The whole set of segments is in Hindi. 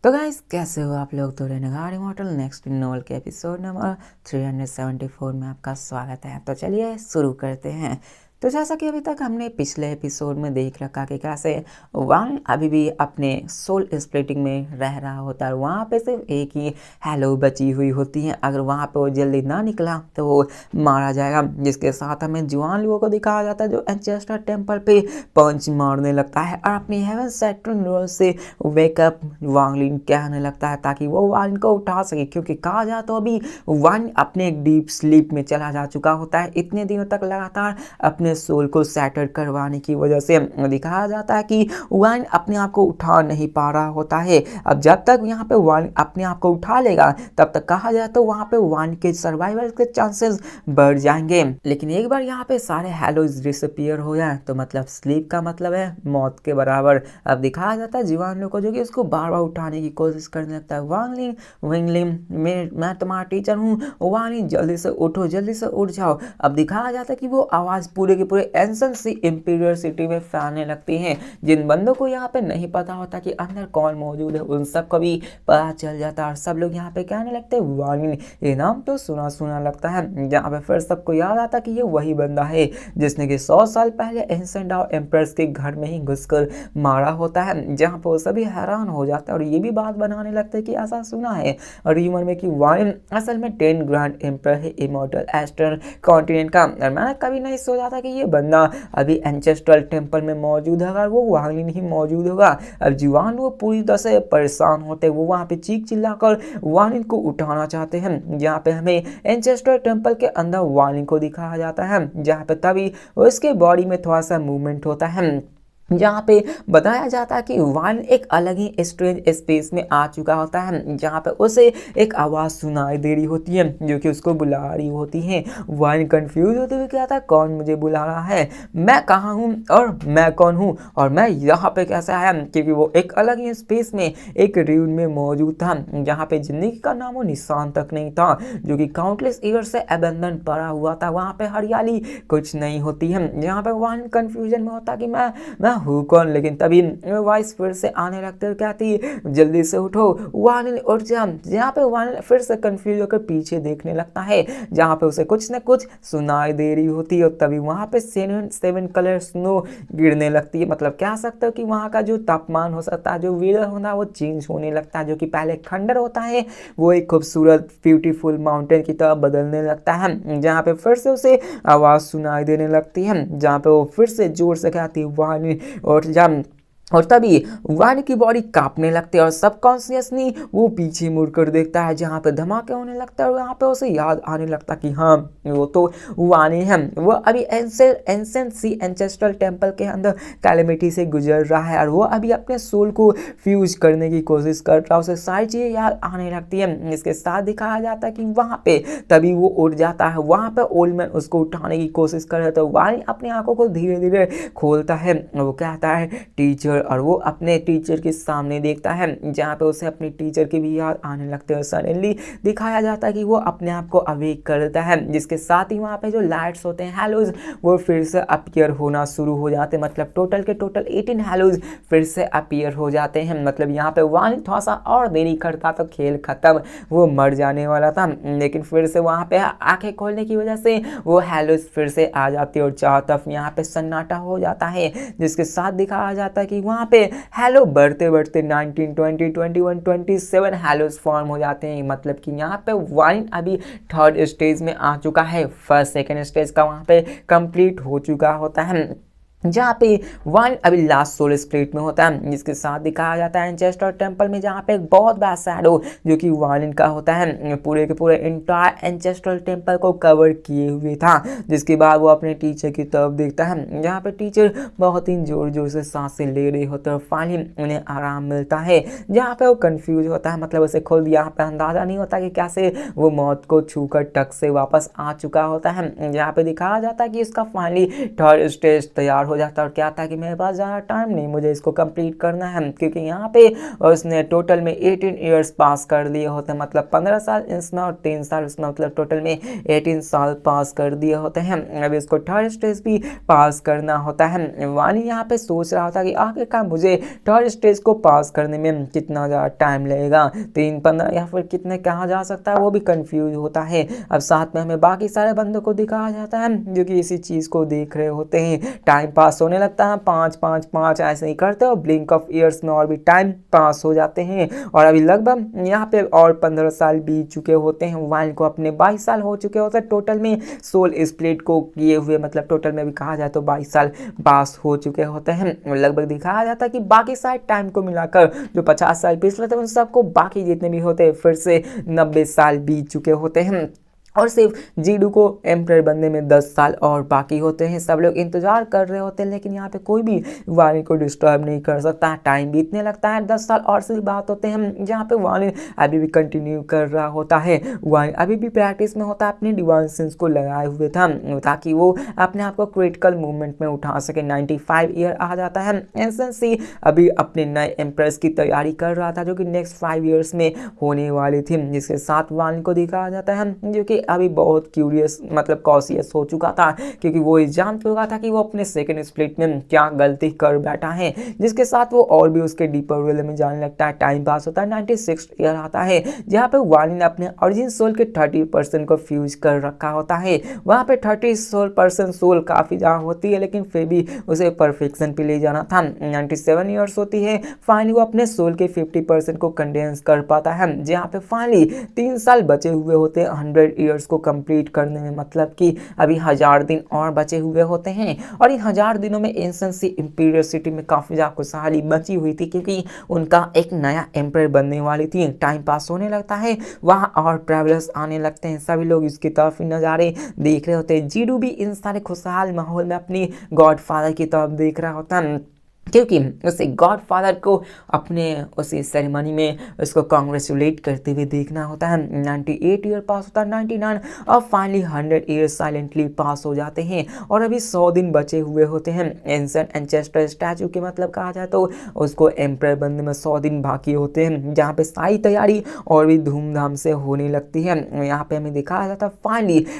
तो गाइस कैसे हो आप लोग। तो रेनेगाड इमॉर्टल नेक्स्ट नोवेल के एपिसोड नंबर 374 में आपका स्वागत है। तो चलिए शुरू करते हैं। तो जैसा कि अभी तक हमने पिछले एपिसोड में देख रखा कि कैसे वान अभी भी अपने सोल स्प्लिटिंग में रह रहा होता है। वहाँ पे सिर्फ एक ही हेलो बची हुई होती है। अगर वहाँ पे वो जल्दी ना निकला तो वो मारा जाएगा। जिसके साथ हमें जुआन लोगों को दिखाया जाता है जो एंचेस्टर टेम्पल पे पंच मारने लगता है और अपनी हेवन सैटर्न रोल से वेकअप वांगलिन कहने लगता है ताकि वो वान को उठा सके, क्योंकि कहा जाए तो अभी वान अपने एक डीप स्लीप में चला जा चुका होता है। इतने दिनों तक लगातार अपने सोल को सैटर करवाने की वजह से दिखाया जाता है कि वान अपने आप को उठा नहीं पा रहा होता है। अब जब तक यहाँ पे वान अपने आप को उठा लेगा तब तक कहा जाए तो वहाँ पे वान के सर्वाइवल के चांसेस बढ़ जाएंगे। लेकिन एक बार यहाँ पे सारे हेलोज डिसअपियर हो जाए तो मतलब स्लीप का मतलब है मौत के बराबर। अब दिखाया जाता है जीवान लोग को जो कि उसको बार बार उठाने की कोशिश करने लगता है। वांगलिन विंगलिन मैं तुम्हारा टीचर हूँ, वांगलिन जल्दी से उठो, जल्दी से उठ जाओ। अब दिखाया जाता है कि वो आवाज़ पूरे के पूरे एंसन सी इंपीरियर सिटी में फैलने लगती है। जिन बंदों को यहाँ पे नहीं पता होता कि अंदर कौन मौजूद है उन सब को भी पता चल जाता है और सब लोग यहाँ पे कहने लगते हैं वांगलिन। ये नाम तो सुना सुना लगता है। जहाँ पे फिर सबको याद आता कि ये वही बंदा है जिसने कि 100 साल पहले एंसेंट डाओ एम्प्रेस के घर में ही घुसकर मारा होता है। जहाँ पर वो सभी हैरान हो जाते हैं और ये भी बात बनाने लगते हैं कि ऐसा सुना है और ह्यूमन में कि वाइन असल में 10 ग्रैंड एम्पर है इमॉर्टल एस्टर कॉन्टिनेंट का। और मैंने कभी नहीं सोचा था कि ये बंदा अभी एंचेस्ट्रल टेम्पल में मौजूद है और वो वांगलिन ही मौजूद होगा। अब जीवान वो पूरी तरह से परेशान होते हैं। वो वहाँ पे चीख चिल्लाकर वांगलिन को उठाना चाहते हैं। जहाँ पे हमें एंचेस्टर टेम्पल के अंदर वांगलिन को दिखाया जाता है, जहाँ पे तभी उसके बॉडी में थोड़ा सा मूवमेंट होता है। जहाँ पे बताया जाता है कि वान एक अलग ही स्ट्रेंज स्पेस में आ चुका होता है, जहाँ पे उसे एक आवाज़ सुनाई दे रही होती है जो कि उसको बुला रही होती है। वान कंफ्यूज होते हुए कहता है कौन मुझे बुला रहा है, मैं कहाँ हूँ और मैं कौन हूँ और मैं यहाँ पे कैसे आया। क्योंकि वो एक अलग ही स्पेस में एक र्यून में मौजूद था जहाँ पे जिंदगी का नामो निशान तक नहीं था, जो कि काउंटलेस ईयर से अबंधन पड़ा हुआ था। वहाँ पे हरियाली कुछ नहीं होती है। जहाँ पे वान कंफ्यूजन में होता कि मैं हूँ कौन। लेकिन तभी वॉइस फिर से आने लगती है, कहती जल्दी से उठो वानिल उठ जा। जहाँ पे वानिल फिर से कंफ्यूज होकर पीछे देखने लगता है, जहाँ पे उसे कुछ न कुछ सुनाई दे रही होती है और तभी वहाँ पे 7 कलर स्नो गिरने लगती है। मतलब कह सकते हो कि वहाँ का जो तापमान हो सकता है, जो वेदर होना, वो चेंज होने लगता है। जो कि पहले खंडर होता है वो एक खूबसूरत ब्यूटीफुल माउंटेन की तरह बदलने लगता है। जहाँ पे फिर से उसे आवाज़ सुनाई देने लगती है, जहाँ पे वो फिर से जोर से कहती है वानिल और जब और तभी वानी की बॉडी कांपने लगती है और सबकॉन्शियसली वो पीछे मुड़कर देखता है, जहाँ पे धमाके होने लगता है और वहाँ पे उसे याद आने लगता कि हाँ वो तो वानी है। वो अभी एंसेंट सी एंचेस्ट्रल टेम्पल के अंदर कैलेमिटी से गुजर रहा है और वो अभी अपने सोल को फ्यूज करने की कोशिश कर रहा है। उसे सारी चीज़ें याद आने लगती है। इसके साथ दिखाया जाता है कि वहाँ पे तभी वो उठ जाता है। वहाँ पे ओल्ड मैन उसको उठाने की कोशिश कर रहे थे। वानी अपनी आंखों को धीरे धीरे खोलता है। वो कहता है टीचर, और वो अपने टीचर के सामने देखता है, जहाँ पे उसे अपने टीचर की भी याद आने लगते हैं। सडनली दिखाया जाता है कि वो अपने आप को अवेक करता है, जिसके साथ ही वहाँ पे जो लाइट्स होते हैं हेलोज वो फिर से अपीयर होना शुरू हो जाते हैं। मतलब टोटल के टोटल 18 हेलोज फिर से अपीयर हो जाते हैं। मतलब यहाँ पे वान थोड़ा सा और देरी करता तो खेल खत्म, वो मर जाने वाला था। लेकिन फिर से वहाँ पे आंखें खोलने की वजह से वो हेलोज फिर से आ जाती है और चारों तरफ यहाँ पे सन्नाटा हो जाता है। जिसके साथ दिखाया जाता है कि वहाँ पे हेलो बढ़ते बढ़ते 19 20 21 27 हेलोज फॉर्म हो जाते हैं। मतलब कि यहाँ पे वाइन अभी थर्ड स्टेज में आ चुका है। फर्स्ट सेकेंड स्टेज का वहाँ पे कंप्लीट हो चुका होता है, जहाँ पे वन अभी लास्ट सोल स्प्लिट में होता है। जिसके साथ दिखाया जाता है एंचेस्टर टेम्पल में, जहाँ पे एक बहुत बड़ा शैडो जो कि वालिन का होता है पूरे के पूरे इंटायर एंचेस्टर टेम्पल को कवर किए हुए था। जिसके बाद वो अपने टीचर की तरफ देखता है, जहाँ पे टीचर बहुत ही जोर जोर से सांसें ले रहे होते हैं और फाइनली उन्हें आराम मिलता है। जहाँ पे वो कंफ्यूज होता है, मतलब उसे खुद यहाँ पे अंदाजा नहीं होता कि कैसे वो मौत को छूकर टक से वापस आ चुका होता है। जहाँ पे दिखाया जाता है कि इसका फाइनली थर्ड स्टेज तैयार हो जाता है और कहता है कि मेरे पास ज़्यादा टाइम नहीं, मुझे इसको कंप्लीट करना है, क्योंकि यहाँ पे उसने टोटल में 18 ईयर्स पास कर लिए होते हैं, मतलब 15 साल इसमें और 3 साल उसमें, मतलब टोटल में 18 साल पास कर दिए होते हैं। अभी उसको थर्ड स्टेज भी पास करना होता है। वानी यहाँ पे सोच रहा होता है कि आखिरकार मुझे थर्ड स्टेज को पास करने में कितना ज़्यादा टाइम लगेगा, 3, 15 या फिर कितने कहा जा सकता है, वो भी कंफ्यूज होता है। अब साथ में हमें बाकी सारे बंदों को दिखाया जाता है जो कि इसी चीज़ को देख रहे होते हैं। टाइम पास होने लगता है, 5 5 5 ऐसे ही करते हैं और ब्लिंक ऑफ ईयर्स में और भी टाइम पास हो जाते हैं। और अभी लगभग यहाँ पे और 15 साल बीत चुके होते हैं। वाइन को अपने 22 साल हो चुके होते हैं टोटल में सोल स्प्लिट को किए हुए, मतलब टोटल में भी कहा जाए तो 22 साल पास हो चुके होते हैं। लगभग दिखाया जाता है कि बाकी सारे टाइम को मिलाकर जो 50 साल पिछले थे उन सबको बाकी जितने भी होते हैं फिर से 90 साल बीत चुके होते हैं और सिर्फ जीडू को एम्परर बनने में 10 साल और बाकी होते हैं। सब लोग इंतजार कर रहे होते हैं, लेकिन यहाँ पे कोई भी वानी को डिस्टर्ब नहीं कर सकता। टाइम बीतने लगता है, 10 साल और से बात होते हैं जहाँ पे वानी अभी भी कंटिन्यू कर रहा होता है। वानी अभी भी प्रैक्टिस में होता है, अपने डिवाइन सेंस को लगाए हुए था ताकि वो अपने आप को क्रिटिकल मूवमेंट में उठा सके। 95 ईयर आ जाता है। एंसन सी अभी अपने नए एम्प्रेस की तैयारी कर रहा था जो कि नेक्स्ट 5 ईयर्स में होने वाली थी, जिसके साथ वानी को दिखाया जाता है जो कि अभी बहुत क्यूरियस मतलब कॉशियस हो चुका था, क्योंकि वो जान चुका था कि वो अपने सेकंड स्प्लिट में क्या गलती कर बैठा है, जिसके साथ वो और भी उसके डीपर वेल में जाने लगता है। टाइम पास होता है, 96 ईयर आता है जहाँ पे वानी ने अपने ओरिजिन सोल के 30% को फ्यूज कर रखा होता है। वहाँ पे 30% सोल काफ़ी ज़्यादा होती है, लेकिन फिर भी उसे परफेक्शन पे ले जाना था। 97 ईयर्स होती है, फाइनली वो अपने सोल के 50% को कंडेंस कर पाता है, जहाँ पे फाइनली 3 साल बचे हुए होते हैं 100 ईयर्स को कंप्लीट करने में, मतलब कि अभी 1000 दिन और बचे हुए होते हैं। और इन 1000 दिनों में एंसन सी इंपीरियल सिटी में काफ़ी ज़्यादा खुशहाली बची हुई थी, क्योंकि उनका एक नया एम्पायर बनने वाली थी। टाइम पास होने लगता है, वहाँ और ट्रैवलर्स आने लगते हैं, सभी लोग इसकी तरफ नज़ारे देख रहे होते हैं। जीडू भी इन सारे खुशहाल माहौल में अपनी गॉड फादर की तरफ देख रहा होता है, क्योंकि उसे गॉड फादर को अपने उसी सेरेमनी में उसको कॉन्ग्रेचुलेट करते हुए देखना होता है। 98 ईयर पास होता है, 99 और फाइनली 100 ईयर साइलेंटली पास हो जाते हैं और अभी 100 दिन बचे हुए होते हैं। एंसेंट एंचेस्टर स्टैचू के मतलब कहा जाए तो उसको एम्परर बनने में 100 दिन बाकी होते हैं, जहाँ पे सारी तैयारी और भी धूमधाम से होने लगती है। यहाँ पे हमें दिखाया जाता है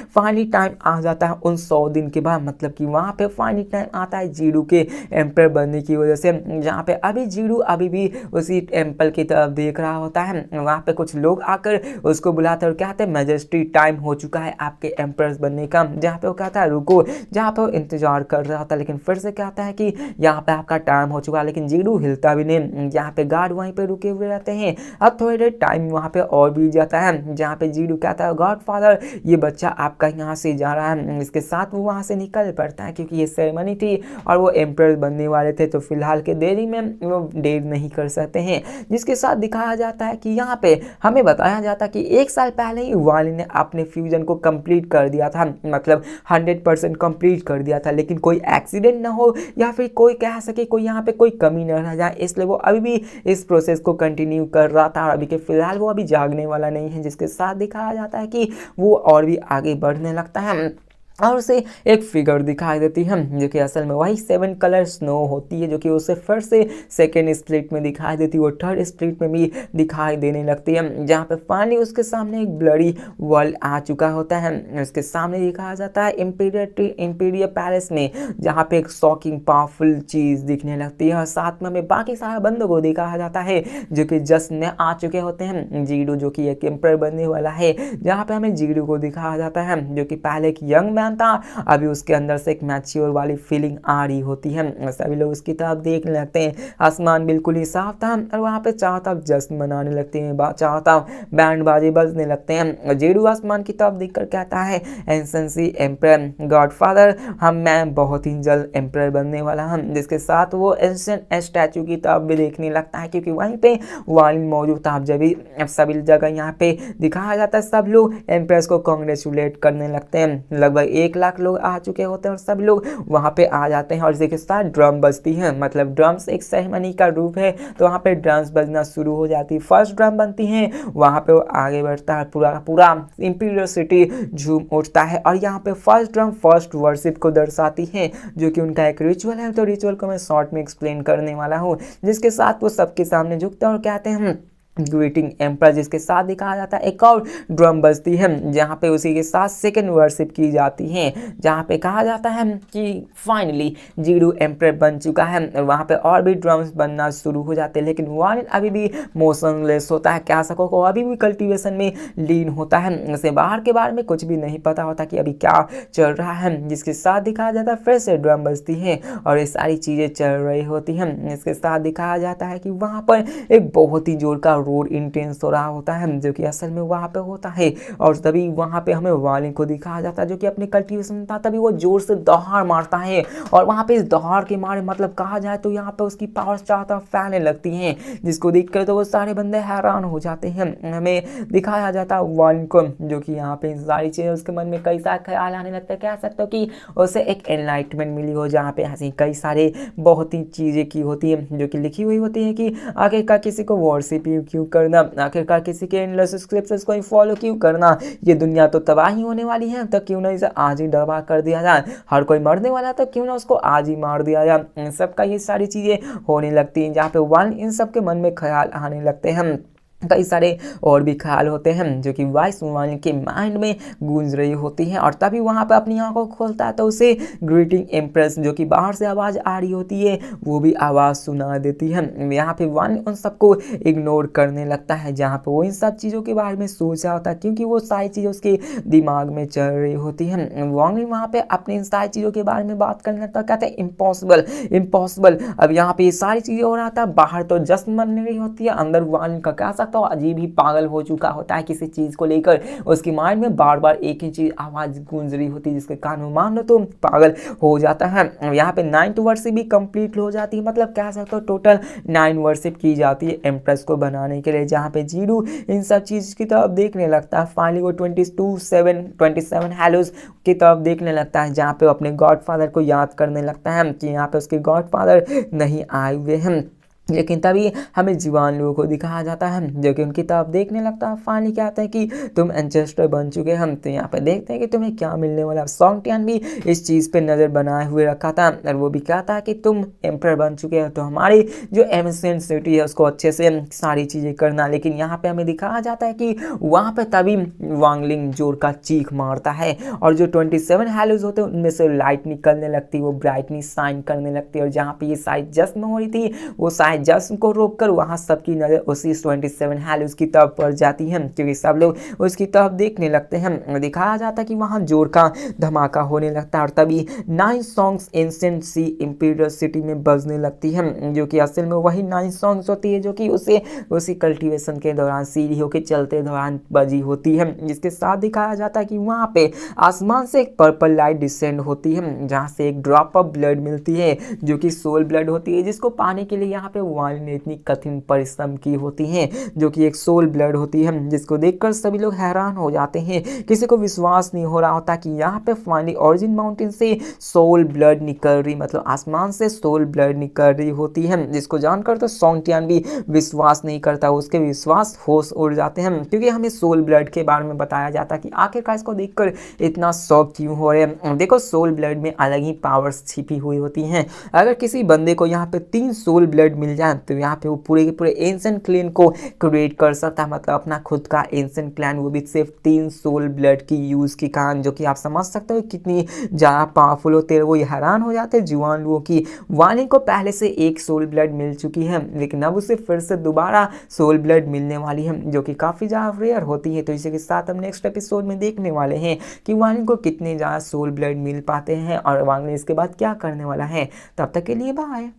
फाइनली टाइम आ जाता है उन 100 दिन के बाद, मतलब कि वहाँ पे फाइनली टाइम आता है जीडू के एम्परर बनने की वजह से, जहाँ पे अभी जीडू अभी भी उसी टेम्पल की तरफ देख रहा होता है। वहाँ पे कुछ लोग आकर उसको बुलाते हैं और कहते हैं मैजेस्टी टाइम हो चुका है आपके एम्परर बनने का, जहाँ पे वो कहता है रुको, जहाँ पे वो इंतजार कर रहा था, लेकिन फिर से कहता है कि यहाँ पे आपका टाइम हो चुका है, लेकिन जीडू हिलता भी नहीं। यहाँ पे गार्ड वहीं पे रुके हुए रहते हैं। अब थोड़ी देर टाइम वहाँ पे और बीत जाता है, जहाँ पे जीडू कहता है गॉड फादर ये बच्चा आपका यहाँ से जा रहा है। इसके साथ वो वहाँ से निकल पड़ता है, क्योंकि ये सेरेमनी थी और वो एम्परर बनने वाले थे, तो फिलहाल के देरी में वो देर नहीं कर सकते हैं। जिसके साथ दिखाया जाता है कि यहाँ पे हमें बताया जाता है कि 1 साल पहले ही वाली ने अपने फ्यूजन को कंप्लीट कर दिया था, मतलब 100% कंप्लीट कर दिया था, लेकिन कोई एक्सीडेंट ना हो या फिर कोई कह सके कोई यहाँ पे कोई कमी न रह जाए, इसलिए वो अभी भी इस प्रोसेस को कंटिन्यू कर रहा था। और अभी के फिलहाल वो अभी जागने वाला नहीं है, जिसके साथ दिखाया जाता है कि वो और भी आगे बढ़ने लगता है और उसे एक फिगर दिखाई देती है जो कि असल में वही 7 कलर स्नो होती है, जो कि उसे फिर से सेकेंड स्प्लिट में दिखाई देती है, वो थर्ड स्प्लिट में भी दिखाई देने लगती है, जहाँ पे फाइनली उसके सामने एक ब्लडी वर्ल्ड आ चुका होता है। उसके सामने दिखाया जाता है इंपीरियल पैलेस में, जहाँ पे एक शॉकिंग पावरफुल चीज़ दिखने लगती है और साथ में हमें बाकी सारे बंदों को दिखाया जाता है जो कि जश्न में आ चुके होते हैं। जीडू जो कि एक एम्परर बनने वाला है, जहाँ पे हमें जीडू को दिखाया जाता है जो कि पहले एक यंग मैन था, अभी उसके अंदर से एक मैच्योर वाली फीलिंग आ रही होती है। सभी लोग उसकी तरफ देखने लगते हैं। आसमान बिल्कुल ही साफ था और वहाँ पे चारों तरफ जश्न मनाने लगते हैं, चारों तरफ बैंड बाजे बजने लगते हैं। जेडू आसमान की तरफ देखकर कहता है एंसेंसी एम्परर गॉड फादर मैं बहुत ही जल्द एम्परर बनने वाला हूँ, जिसके साथ वो एंसेंट स्टैचू की तरफ भी देखने लगता है, क्योंकि वहीं पे वालिन मौजूद था। जब भी सभी जगह यहाँ पे दिखाया जाता है सब लोग एम्परर्स को कॉन्ग्रेचुलेट करने लगते हैं। लगभग 1 लाख लोग आ चुके होते हैं और सब लोग वहाँ पे आ जाते हैं और इसी के साथ ड्रम बजती है, मतलब ड्रम्स एक सेरेमनी का रूप है, तो वहाँ पे ड्रम्स बजना शुरू हो जाती है। फर्स्ट ड्रम बनती है, वहाँ पे वो आगे बढ़ता है, पूरा पूरा इंपीरियल सिटी झूम उठता है और यहाँ पे फर्स्ट ड्रम फर्स्ट वर्शिप को दर्शाती है, जो कि उनका एक रिचुअल है। तो रिचुअल को मैं शॉर्ट में एक्सप्लेन करने वाला हूँ, जिसके साथ वो सबके सामने झुकते हैं और कहते हैं ग्रीटिंग एम्पर, जिसके साथ दिखाया जाता है एक और ड्रम बजती है, जहाँ पे उसी के साथ सेकंड वर्शिप की जाती है, जहाँ पे कहा जाता है कि फाइनली जीरो एम्पर बन चुका है। और वहाँ पे और भी ड्रम्स बनना शुरू हो जाते हैं, लेकिन वार्निन अभी भी मोशनलेस होता है, क्या सको को अभी भी कल्टीवेशन में लीन होता है, उसे बाहर के बारे में कुछ भी नहीं पता होता कि अभी क्या चल रहा है। जिसके साथ दिखाया जाता है फिर से ड्रम बजती है और ये सारी चीज़ें चल रही होती हैं। इसके साथ दिखाया जाता है कि वहाँ पर एक बहुत ही जोर का रोड इंटेंस हो रहा होता है, जो कि असल में वहाँ पे होता है। और तभी वहाँ पे हमें वार्निन को दिखाया जाता है, जो कि अपने कल्टीवेशन था, तभी वो जोर से दहाड़ मारता है और वहाँ पे इस दहाड़ के मारे मतलब कहा जाए तो यहाँ पे उसकी पावर चारों तरफ फैलने लगती हैं, जिसको देखकर तो वो सारे बंदे हैरान हो जाते हैं। हमें दिखाया जाता है वार्निन को, जो कि यहाँ पे सारी चीज़ें उसके मन में कई सारे ख्याल आने लगते हैं, कह सकते हो कि उसे एक एनलाइटमेंट मिली हो, जहाँ पे ऐसी कई सारे बहुत ही चीज़ें की होती है, जो कि लिखी हुई होती है कि आखिरकार किसी को वर्शिप क्यों करना, आखिरकार किसी के एंडलेस स्क्रिप्चर्स को ही फॉलो क्यों करना, ये दुनिया तो तबाही होने वाली है, तो क्यों ना इसे आज ही तबाह कर दिया जाए, हर कोई मरने वाला तो क्यों ना उसको आज ही मार दिया जाए। इन सब का ये सारी चीज़ें होने लगती हैं, जहाँ पे वन इन सब के मन में ख्याल आने लगते हैं। कई सारे और भी ख्याल होते हैं जो कि वाइस वार्निन के माइंड में गूंज रही होती हैं, और तभी वहाँ पे अपनी आंखों को खोलता है तो उसे ग्रीटिंग एम्प्रेस, जो कि बाहर से आवाज़ आ रही होती है, वो भी आवाज़ सुना देती है। यहाँ पे वार्निन उन सबको इग्नोर करने लगता है, जहाँ पे वो इन सब चीज़ों के बारे में सोच रहा होता है, क्योंकि वो सारी चीज़ें उसके दिमाग में चल रही होती हैं। वार्निन वहाँ पे अपनी इन सारी चीज़ों के बारे में बात करने लगता है, कहते हैं इम्पॉसिबल इम्पॉसिबल। अब यहाँ पे ये सारी चीज़ें हो रहा था, बाहर तो जश्न मन रही होती है, अंदर वार्निन का क्या तो अजीब ही पागल हो चुका होता है किसी चीज को लेकर, उसकी माइंड में बार बार एक ही चीज आवाज गूंज रही होती है, जिसके कान में मान लो तो पागल हो जाता है। यहाँ पे 9th वर्शिप भी कंप्लीट हो जाती है, मतलब कह सकते हो टोटल 9 वर्शिप की जाती है एम्प्रेस को बनाने के लिए, जहाँ पे जीरू इन सब चीज की तरफ देखने लगता है। फाइनली वो 27 हैलोज की तरफ देखने लगता है, जहाँ पे वो अपने गॉडफादर को याद करने लगता है कि यहाँ पे उसके गॉडफादर नहीं आए हुए हैं। लेकिन तभी हमें जीवान लोगों को दिखाया जाता है, जो कि उनकी तरफ देखने लगता है। फाइनली कहते हैं कि तुम एंचेस्टर बन चुके हैं, तो यहाँ पे देखते हैं कि तुम्हें क्या मिलने वाला है। सॉन्गटियन भी इस चीज़ पे नज़र बनाए हुए रखा था, और वो भी कहता है कि तुम एम्पर बन चुके हो, तो हमारी जो एमिसेंट सिटी है उसको अच्छे से सारी चीज़ें करना। लेकिन यहाँ पे हमें दिखाया जाता है कि वहाँ पे तभी वांगलिंग जोर का चीख मारता है, और जो 27 हैलोज होते हैं उनमें से लाइट निकलने लगती है, वो ब्राइटनेस शाइन करने लगती है, और जहाँ पे ये साइड जश्न हो रही थी, वो साइड जश्न को रोककर वहां सबकी नजर उसी 27 हैलोज की तरफ पड़ जाती है, क्योंकि सब लोग उसकी तरफ देखने लगते हैं। दिखाया जाता है कि वहां जोर का धमाका होने लगता है, और तभी 9 सॉन्ग्स एंशिएंट सी इंपीरियल सिटी में बजने लगती है, जो कि असल में वही 9 सॉन्ग्स होती है, जो कि उसी कल्टीवेशन के दौरान सीढ़ियों के चलते दौरान बजी होती है। जिसके साथ दिखाया जाता है कि वहां पे आसमान से एक पर्पल लाइट डिसेंड होती है, जहां से एक ड्रॉप ऑफ ब्लड मिलती है, जो कि सोल ब्लड होती है, जिसको पाने के लिए यहाँ पे वार्निन ने इतनी कठिन परिश्रम की होती हैं, जो कि एक सोल ब्लड होती है, जिसको देखकर सभी लोग हैरान हो जाते हैं। किसी को विश्वास नहीं हो रहा होता कि यहाँ पे फाइनली ओरिजिन माउंटेन से सोल ब्लड निकल रही, मतलब आसमान से सोल ब्लड निकल रही होती है, जिसको जानकर तो सॉन्गटियन भी विश्वास नहीं करता, उसके विश्वास होश उड़ जाते हैं, क्योंकि हमें सोल ब्लड के बारे में बताया जाता है कि आखिरकार इसको देखकर इतना शौक क्यों हो रहे हैं। देखो सोल ब्लड में अलग ही पावर्स छिपी हुई होती हैं। अगर किसी बंदे को यहाँ पे 3 सोल ब्लड मिल जाए, तो यहाँ पे वो पूरे के पूरे एंशिएंट क्लैन को क्रिएट कर सकता है, मतलब अपना खुद का एंशिएंट क्लैन, वो भी सिर्फ 3 सोल ब्लड की यूज के कारण, जो कि आप समझ सकते हो कितनी ज़्यादा पावरफुल होते हैं। वो हैरान हो जाते हैं जुआन लोगों की वार्निन को पहले से 1 सोल ब्लड मिल चुकी है, लेकिन अब उसे फिर से दोबारा सोल ब्लड मिलने वाली है, जो कि काफ़ी ज़्यादा रेयर होती है। तो इसी के साथ हम नेक्स्ट एपिसोड में देखने वाले हैं कि वार्निन को कितने ज़्यादा सोल ब्लड मिल पाते हैं, और वार्निन इसके बाद क्या करने वाला है। तब तक के लिए बाय।